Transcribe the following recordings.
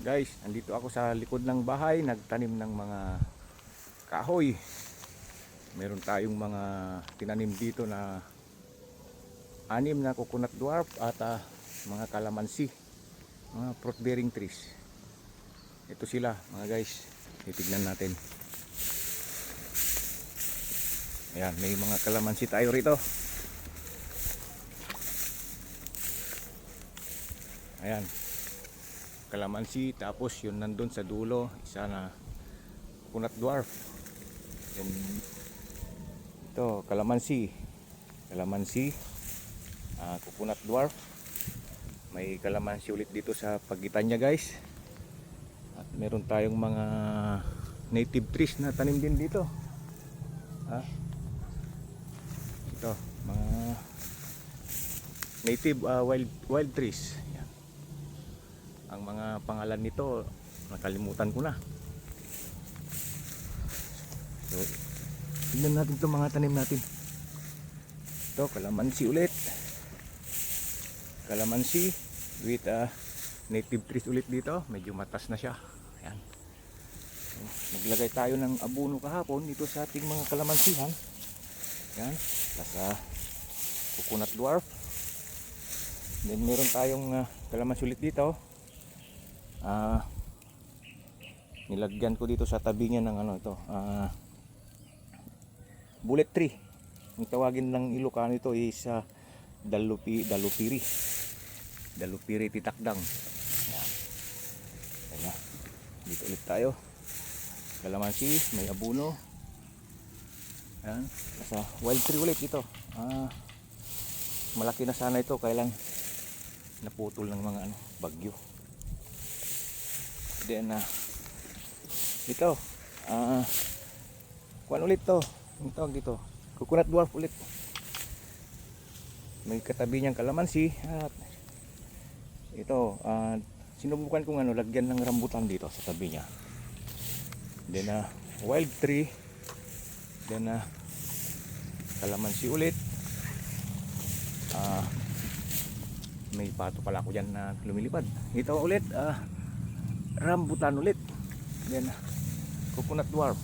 Guys, andito ako sa likod ng bahay, nagtanim ng mga kahoy. Meron tayong mga tinanim dito na anim na coconut dwarf at mga kalamansi, mga fruit bearing trees. Ito sila mga guys, titignan natin. Ayan, may mga kalamansi tayo rito. Ayan, kalamansi, tapos yun nandun sa dulo, isa na coconut dwarf. Then ito, kalamansi, coconut dwarf. May kalamansi ulit dito sa pagitan niya guys. At meron tayong mga native trees na tanim din dito. Ito, mga native wild trees. Yan. Ang mga pangalan nito nakalimutan ko na. So, tingnan natin itong mga tanim natin. Ito, kalamansi ulit. Kalamansi with native trees ulit dito. Medyo matas na siya. Ayan. So, naglagay tayo ng abono kahapon dito sa ating mga kalamansihan. Ayan. Tapos coconut dwarf. Then meron tayong kalamansi ulit dito. Nilagyan ko dito sa tabi niya ng ano ito, bullet tree. Ang tawagin ng Ilocano ito is dalupiri titakdang. Ayan. Ayan. Dito ulit tayo. Kalamansi, may abono. Ayan. Sa wild tree ulit ito. Malaki na sana ito, kaya lang naputol ng mga bagyo. Then ito, kuan ulit to. Ang tawag dito, coconut dwarf ulit. May katabi niyang kalamansi. At ito, sinubukan kong lagyan ng rambutan dito sa tabi niya. Then wild tree. Then kalamansi ulit. May pato pala ako dyan na lumilipad. Ito ulit, rambutan ulit. Then coconut dwarf.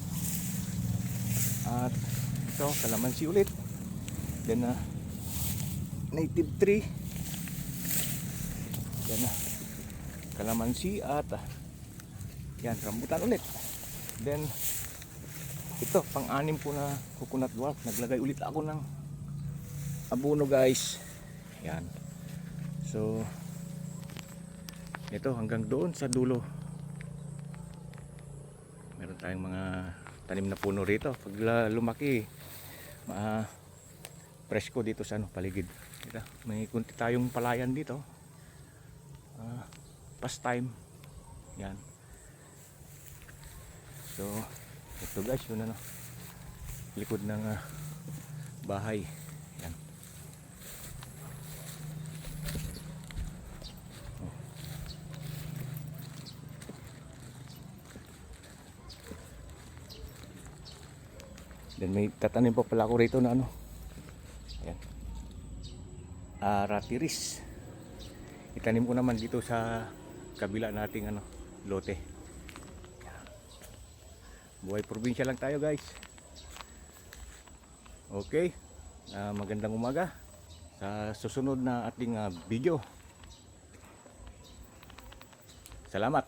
At ito, kalamansi ulit. Then native tree. Then kalamansi at yan, rambutan ulit. Then ito, pang-anim ko na coconut dwarf. Naglagay ulit ako ng abono guys. Yan. So ito hanggang doon sa dulo. Meron tayong mga tanim na puno rito. Pag lumaki, presko dito sa paligid. Ito, may kunti tayong palayan dito. Pastime. Yan. So ito guys, yun likod ng bahay. Yan. Then may tatanim pa pala ako rito na ayan, ratiris. Itanim ko naman dito sa kabila nating lote. Buhay probinsya lang tayo guys. Okay, magandang umaga. Sa susunod na ating video. Salamat.